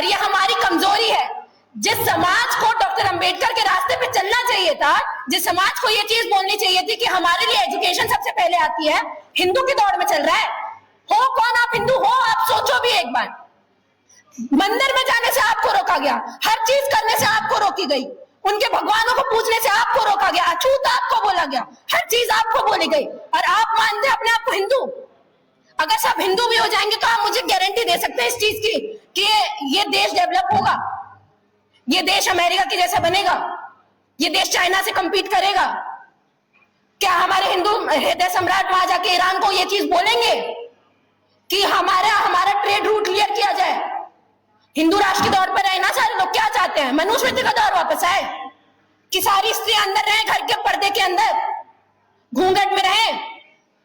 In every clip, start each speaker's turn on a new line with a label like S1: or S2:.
S1: और ये हमारी कमजोरी है। जिस समाज को डॉक्टर अंबेडकर के रास्ते पे चलना चाहिए था, जिस समाज को ये चीज बोलनी चाहिए थी कि हमारे लिए एजुकेशन सबसे पहले आती है, हिंदू की दौड़ में चल रहा है। हो कौन आप? हिंदू हो आप? सोचो भी एक बार। मंदिर में जाने से आपको रोका गया, हर चीज करने से आपको रोकी गई, उनके भगवानों को पूछने से आपको रोका गया, अछूत आपको बोला गया, हर चीज आपको बोली गई, और आप मानते हैं अपने आप को हिंदू। अगर सब हिंदू भी हो जाएंगे तो आप मुझे गारंटी दे सकते हैं इस चीज की कि ये देश डेवलप होगा, ये देश अमेरिका के जैसा बनेगा, ये देश चाइना से कंपीट करेगा? क्या हमारे हिंदू हृदय सम्राट वहां जाके ईरान को ये चीज बोलेंगे कि हमारा ट्रेड रूट क्लियर किया जाए? हिंदू राष्ट्र की दौड़ पर रहे ना सारे लोग। क्या चाहते हैं? मनुस्मृति का दौर वापस आए कि सारी स्त्रियां अंदर रहे, घर के पर्दे के अंदर घूंघट में रहे।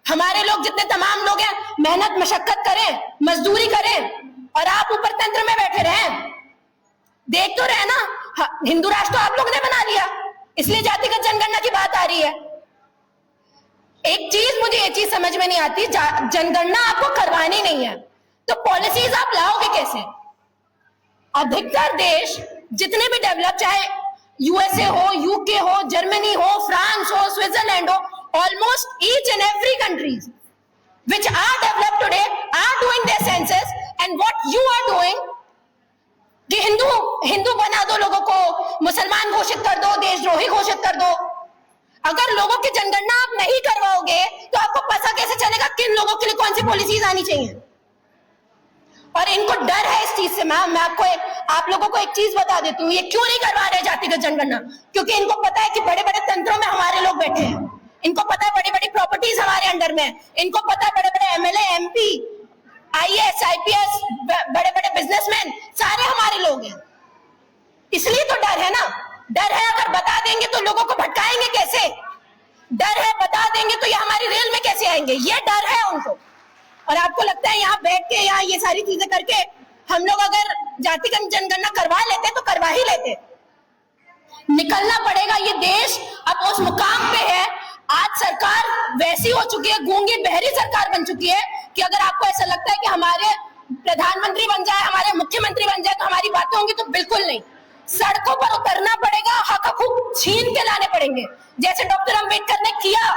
S1: हमारे लोग जितने तमाम लोग हैं मेहनत मशक्कत करें, मजदूरी करें, और आप ऊपर तंत्र में बैठे रहें। देख तो रहे ना, हिंदू राष्ट्र तो आप लोग ने बना लिया, इसलिए जातिगत जनगणना की बात आ रही है। एक चीज मुझे ये चीज समझ में नहीं आती, जनगणना आपको करवानी नहीं है तो पॉलिसीज आप लाओगे कैसे? अधिकतर देश जितने भी डेवलप, चाहे यूएसए हो, यूके हो, जर्मनी हो, फ्रांस हो, स्विट्जरलैंड हो, almost each and every countries which are developed today are doing their census, and what you are doing कि हिंदू बना दो लोगों को, मुसलमान घोषित कर दो, देशद्रोही घोषित कर दो। अगर लोगों की जनगणना आप नहीं करवाओगे तो आपको पता कैसे चलेगा किन लोगों के लिए कौन सी पॉलिसीज आनी चाहिए? और इनको डर है इस चीज से। मैं आपको आप लोगों को एक चीज बता देती हूँ, ये क्यों नहीं करवा रहे जातिगत जनगणना? क्योंकि इनको पता है कि बड़े बड़े तंत्रों में हमारे लोग बैठे हैं, इनको पता है बड़ी बड़ी प्रॉपर्टीज हमारे अंडर में, इनको पता है बड़े बड़े एमएलए, एमपी, आईएएस, आईपीएस, बड़े बड़े बिजनेसमैन सारे हमारे लोग हैं। इसलिए तो डर है ना। डर है, अगर बता देंगे तो लोगों को भटकाएंगे कैसे? डर है, बता देंगे तो ये हमारी रेल में कैसे आएंगे? ये डर है उनको। और आपको लगता है यहाँ बैठ के, यहाँ ये सारी चीजें करके हम लोग अगर जातिगत जनगणना करवा लेते तो करवा ही लेते। निकलना पड़ेगा। ये देश अब उस मुकाम पे है, आज सरकार वैसी हो चुकी है, गूंगी बहरी सरकार बन चुकी है कि अगर आपको ऐसा लगता है कि हमारे प्रधानमंत्री बन जाए, हमारे मुख्यमंत्री बन जाए तो हमारी बातें होंगी, तो बिल्कुल नहीं। सड़कों पर उतरना पड़ेगा, हक हकूक छीन के लाने पड़ेंगे, जैसे डॉक्टर अंबेडकर ने किया।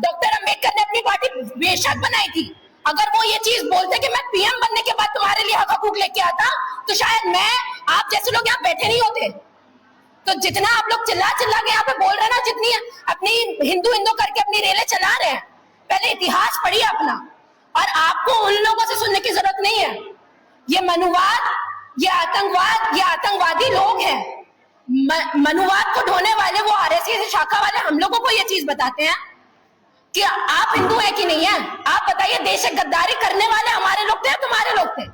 S1: डॉक्टर अंबेडकर ने अपनी पार्टी बेशक बनाई थी। अगर वो ये चीज बोलते कि मैं पीएम बनने के बाद तुम्हारे लिए हक हकूक लेके आता, तो शायद मैं, आप जैसे लोग यहाँ बैठे नहीं होते। तो जितना आप लोग चिल्ला के यहाँ पे बोल रहे हैं ना, जितनी अपनी हिंदू करके अपनी रेलें चला रहे हैं, पहले इतिहास पढ़िए अपना। और आपको उन लोगों से सुनने की जरूरत नहीं है। ये मनुवाद, ये आतंकवाद, ये आतंकवादी लोग हैं। मनुवाद को ढोने वाले वो आरएसएस शाखा वाले हम लोगों को ये चीज बताते हैं कि आप हिंदू है कि नहीं है। आप बताइए, देश से गद्दारी करने वाले हमारे लोग थे, तुम्हारे लोग थे?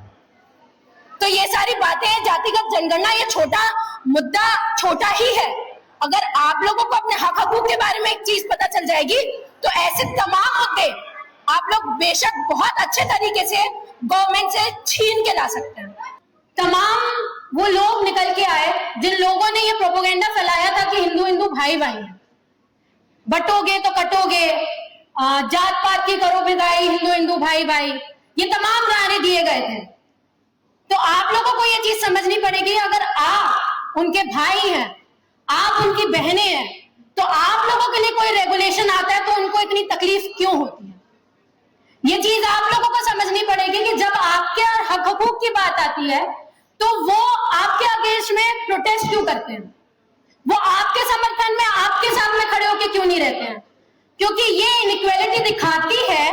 S1: तो ये सारी बातें, जातिगत जनगणना, ये छोटा मुद्दा, छोटा ही है। अगर आप लोगों को अपने हक हकूक के बारे में एक चीज पता चल जाएगी तो ऐसे तमाम मुद्दे आप लोग बेशक बहुत अच्छे तरीके से गवर्नमेंट से छीन के ला सकते हैं।
S2: तमाम वो लोग निकल के आए जिन लोगों ने ये प्रोपेगेंडा फैलाया था कि हिंदू हिंदू भाई भाई हैं, बटोगे तो कटोगे, जात पात की करो बिगाई, हिंदू हिंदू भाई भाई, ये तमाम नारे दिए गए थे। तो आप लोगों को ये चीज समझनी पड़ेगी, अगर आप उनके भाई हैं, आप उनकी बहनें हैं, तो आप लोगों के लिए कोई रेगुलेशन आता है तो उनको इतनी तकलीफ क्यों होती है? ये चीज आप लोगों को समझनी पड़ेगी कि जब आपके हक हकूक की बात आती है तो वो आपके अगेंस्ट में प्रोटेस्ट क्यों करते हैं? वो आपके समर्थन में, आपके साथ में खड़े होकर क्यों नहीं रहते हैं? क्योंकि ये इनइक्वालिटी दिखाती है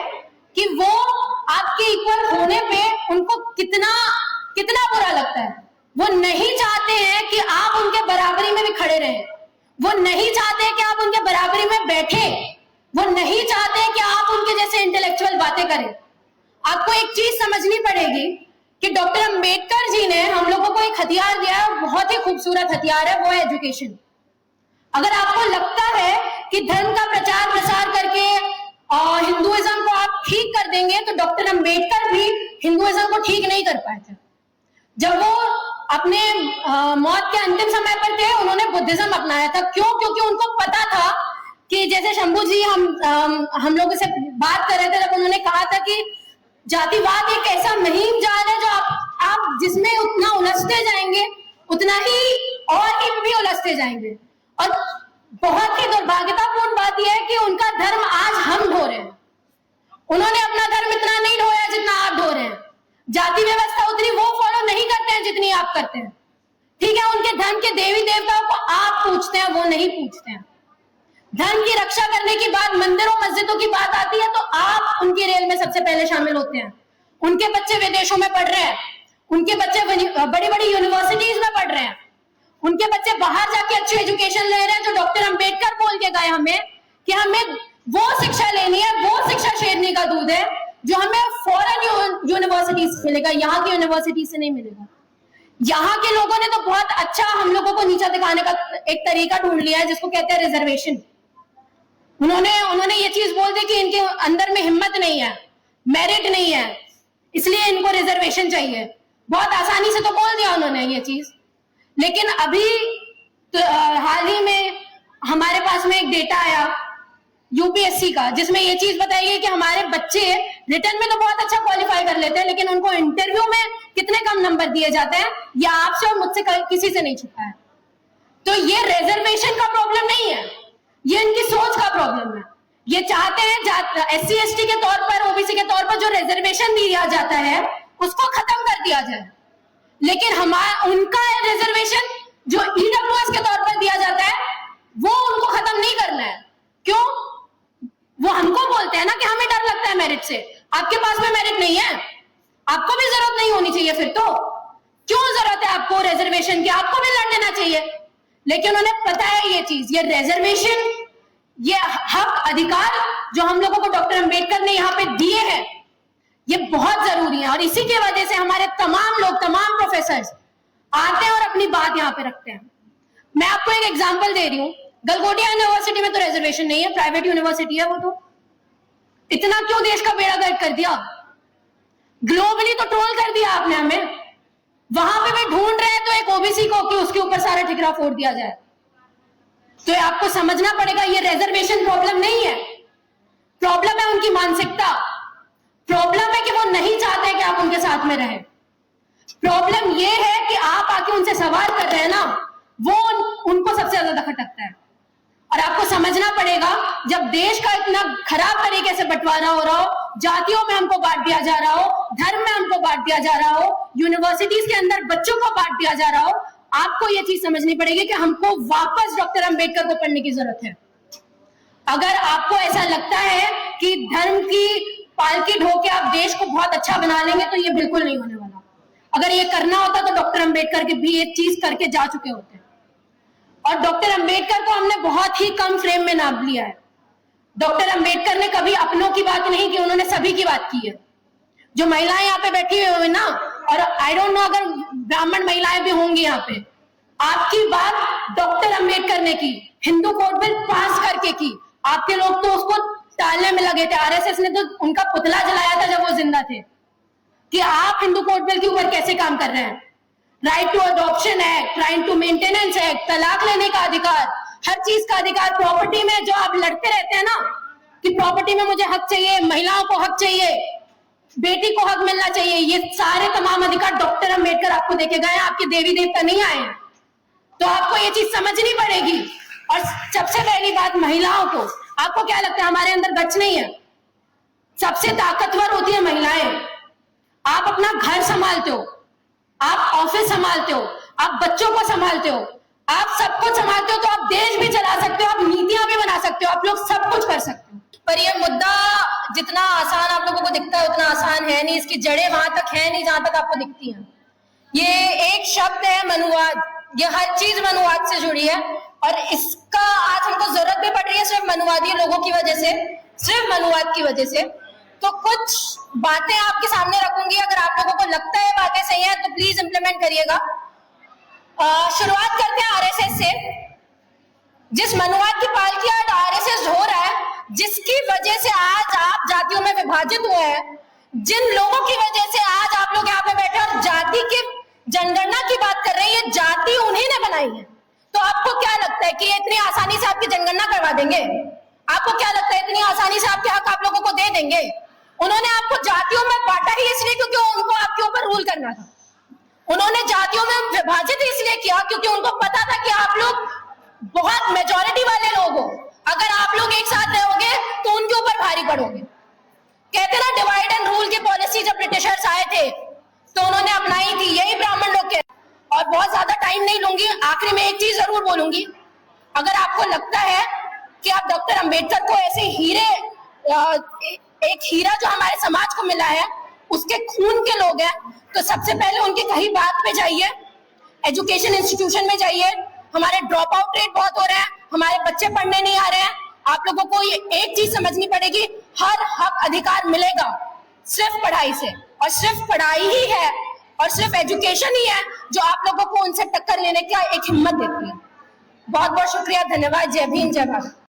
S2: कि वो आपके इक्वल होने पे उनको कितना बुरा लगता है। वो नहीं चाहते हैं कि आप उनके बराबरी में भी खड़े रहें, वो नहीं चाहते कि आप उनके बराबरी में बैठे, वो नहीं चाहते कि आप उनके जैसे इंटेलेक्चुअल बातें करें। आपको एक चीज समझनी पड़ेगी कि डॉक्टर अंबेडकर जी ने हम लोगों को एक हथियार दिया है, बहुत ही खूबसूरत हथियार है, वो है एजुकेशन। अगर आपको लगता है कि धर्म का प्रचार प्रसार करके हिंदुइज्म को आप ठीक कर देंगे, तो डॉक्टर अंबेडकर भी हिंदुइज्म को ठीक नहीं कर पाए थे। जब वो अपने मौत के अंतिम समय पर थे, उन्होंने बुद्धिज्म अपनाया था। क्यों? क्योंकि उनको पता था कि जैसे शंभू जी हम लोगों से बात कर रहे थे, जब उन्होंने कहा था कि जातिवाद एक ऐसा महीन जाल है जो आप जिसमें उतना उलझते जाएंगे उतना ही और भी उलझते जाएंगे। और बहुत ही दुर्भाग्यतापूर्ण बात यह है कि उनका धर्म आज हम ढो रहे हैं। उन्होंने अपना धर्म इतना नहीं ढोया जितना आप ढो रहे हैं। जाति व्यवस्था उतनी वो फॉलो नहीं करते हैं जितनी आप करते हैं। ठीक है, उनके धर्म के देवी देवताओं को आप पूछते हैं, वो नहीं पूछते हैं। धर्म की रक्षा करने की बात, मंदिरों मस्जिदों की बात आती है तो आप उनकी रेल में सबसे पहले शामिल होते हैं। उनके बच्चे विदेशों में पढ़ रहे हैं, उनके बच्चे बड़ी बड़ी यूनिवर्सिटीज में पढ़ रहे हैं, उनके बच्चे बाहर जाके अच्छी एजुकेशन ले रहे हैं। जो डॉक्टर अंबेडकर बोल के गए हमें कि हमें वो शिक्षा लेनी है, वो शिक्षा शेरनी का दूध है जो हमें फॉरेन यूनिवर्सिटी से मिलेगा, यहाँ की यूनिवर्सिटी से नहीं मिलेगा। यहाँ के लोगों ने तो बहुत अच्छा हम लोगों को नीचा दिखाने का एक तरीका ढूंढ लिया है जिसको कहते हैं रिजर्वेशन। उन्होंने ये चीज बोल दी कि इनके अंदर में हिम्मत नहीं है, मेरिट नहीं है, इसलिए इनको रिजर्वेशन चाहिए। बहुत आसानी से तो बोल दिया उन्होंने ये चीज। लेकिन अभी तो हाल ही में हमारे पास में एक डेटा आया यूपीएससी का जिसमें ये चीज बताई गई कि हमारे बच्चे रिटर्न में तो बहुत अच्छा क्वालिफाई कर लेते हैं लेकिन उनको इंटरव्यू में कितने कम नंबर दिए जाते हैं, या आपसे और मुझसे किसी से नहीं छुपा है। तो ये रिजर्वेशन का प्रॉब्लम नहीं है, ये इनकी सोच का प्रॉब्लम है। ये चाहते हैं एससी एसटी के तौर पर, ओबीसी के तौर पर जो रिजर्वेशन दिया जाता है उसको खत्म कर दिया जाए, लेकिन उनका रिजर्वेशन जो ईडब्ल्यूएस के तौर पर दिया जाता है वो उनको खत्म नहीं करना है। क्यों? वो हमको बोलते हैं ना कि हमें डर लगता है मेरिट से। आपके पास में मेरिट नहीं है, आपको भी जरूरत नहीं होनी चाहिए। फिर तो क्यों जरूरत है आपको रिजर्वेशन की? आपको भी लड़ लेना चाहिए। लेकिन उन्हें पता है ये चीज, ये रिजर्वेशन, ये हक अधिकार जो हम लोगों को डॉक्टर अंबेडकर ने यहाँ पे दिए हैं ये बहुत जरूरी है। और इसी की वजह से हमारे तमाम लोग, तमाम प्रोफेसर आते हैं और अपनी बात यहाँ पे रखते हैं। मैं आपको एक एग्जांपल दे रही हूँ, गलगोटिया यूनिवर्सिटी में तो रिजर्वेशन नहीं है, प्राइवेट यूनिवर्सिटी है वो। तो इतना क्यों देश का बेड़ा गर्क कर दिया? ग्लोबली तो ट्रोल कर दिया आपने हमें। वहां पे भी ढूंढ रहे हैं तो एक ओबीसी को कि उसके ऊपर सारा ठिकरा फोड़ दिया जाए। तो आपको समझना पड़ेगा ये रिजर्वेशन प्रॉब्लम नहीं है, प्रॉब्लम है उनकी मानसिकता। प्रॉब्लम है कि वो नहीं चाहते कि आप उनके साथ में रहें। प्रॉब्लम ये है कि आप आके उनसे सवाल कर रहे हैं ना, वो उनको सबसे ज्यादा खटकता है। और आपको समझना पड़ेगा जब देश का इतना खराब तरीके से बंटवारा हो रहा हो, जातियों में हमको बांट दिया जा रहा हो, धर्म में हमको बांट दिया जा रहा हो, यूनिवर्सिटीज के अंदर बच्चों को बांट दिया जा रहा हो, आपको ये चीज समझनी पड़ेगी कि हमको वापस डॉक्टर अंबेडकर को पढ़ने की जरूरत है। अगर आपको ऐसा लगता है कि धर्म की पालकी ढो के आप देश को बहुत अच्छा बना लेंगे तो ये बिल्कुल नहीं होने वाला। अगर ये करना होता तो डॉक्टर अंबेडकर के भी ये चीज करके जा चुके होते। और डॉक्टर अंबेडकर को हमने बहुत ही कम फ्रेम में नाप लिया है। डॉक्टर अंबेडकर ने कभी अपनों की बात नहीं की, उन्होंने सभी की बात की है। जो महिलाएं यहाँ पे बैठी हुई है ना, और आई डोंट नो अगर ब्राह्मण महिलाएं भी होंगी यहाँ पे, आपकी बात डॉक्टर अंबेडकर ने की, हिंदू कोड बिल पास करके की। आपके लोग तो उसको टालने में लगे थे। आरएसएस ने तो उनका पुतला जलाया था जब वो जिंदा थे कि आप हिंदू कोड बिल के ऊपर कैसे काम कर रहे हैं। Right to adoption act, right to maintenance act, तलाक लेने का अधिकार, हर चीज का अधिकार। प्रॉपर्टी में जो आप लड़ते रहते हैं ना कि प्रॉपर्टी में मुझे हक चाहिए, महिलाओं को हक चाहिए, बेटी को हक मिलना चाहिए, ये सारे तमाम अधिकार डॉक्टर अंबेडकर आपको देके गए हैं। आपके देवी देवता नहीं आए हैं। तो आपको ये चीज समझनी पड़ेगी। और सबसे पहली बात, महिलाओं को, आपको क्या लगता है हमारे अंदर गच नहीं है? सबसे ताकतवर होती है महिलाएं। आप अपना घर संभालते हो, आप ऑफिस संभालते हो, आप बच्चों को संभालते हो, आप सब कुछ संभालते हो, तो आप देश भी चला सकते हो, आप नीतियां भी बना सकते हो, आप लोग सब कुछ कर सकते हो।
S1: पर ये मुद्दा जितना आसान आप लोगों को दिखता है उतना आसान है नहीं। इसकी जड़ें वहां तक है नहीं जहां तक आपको दिखती हैं। ये एक शब्द है मनुवाद, ये हर चीज मनुवाद से जुड़ी है। और इसका आज हमको जरूरत भी पड़ रही है सिर्फ मनुवादी लोगों की वजह से, सिर्फ मनुवाद की वजह से। तो कुछ बातें आपके सामने रखूंगी, अगर आप लोगों को लगता है बातें सही है तो प्लीज इंप्लीमेंट करिएगा। शुरुआत करते हैं आरएसएस से। जिस मनुवाद की पालकी आज आरएसएस हो रहा है, जिसकी वजह से आज आप जातियों में विभाजित हुए हैं, जिन लोगों की वजह से आज आप लोग यहाँ पे बैठे और जाति की जनगणना की बात कर रहे हैं, ये जाति उन्हीं ने बनाई है। तो आपको क्या लगता है कि ये इतनी आसानी से आपकी जनगणना करवा देंगे? आपको क्या लगता है इतनी आसानी से आपके हक आप लोगों को दे देंगे? उन्होंने आपको जातियों में बांटा ही इसलिए क्योंकि उनको आपके ऊपर रूल करना था। उन्होंने जातियों में विभाजित इसलिए किया क्योंकि उनको पता था कि आप लोग बहुत मेजॉरिटी वाले लोग हो, अगर आप लोग एक साथ रहोगे तो उनके ऊपर भारी पड़ोगे। कहते ना डिवाइड एंड रूल की पॉलिसी जब ब्रिटिशर्स आए थे तो उन्होंने अपनाई थी, यही ब्राह्मण लोग के। और बहुत ज्यादा टाइम नहीं लूंगी, आखिरी में एक चीज जरूर बोलूंगी, अगर आपको लगता है कि आप डॉक्टर अंबेडकर को ऐसे हीरे, एक हीरा जो हमारे समाज को मिला है उसके खून के लोग हैं, तो सबसे पहले उनकी कही बात पे जाइए, एजुकेशन इंस्टीट्यूशन में जाइए। हमारे ड्रॉप आउट रेट बहुत हो रहे हैं, हमारे बच्चे पढ़ने नहीं आ रहे हैं। आप लोगों को ये एक चीज समझनी पड़ेगी, हर हक अधिकार मिलेगा सिर्फ पढ़ाई से, और सिर्फ पढ़ाई ही है और सिर्फ एजुकेशन ही है जो आप लोगों को उनसे टक्कर लेने का एक हिम्मत देती है। बहुत बहुत शुक्रिया, धन्यवाद। जय भीम, जय भारत।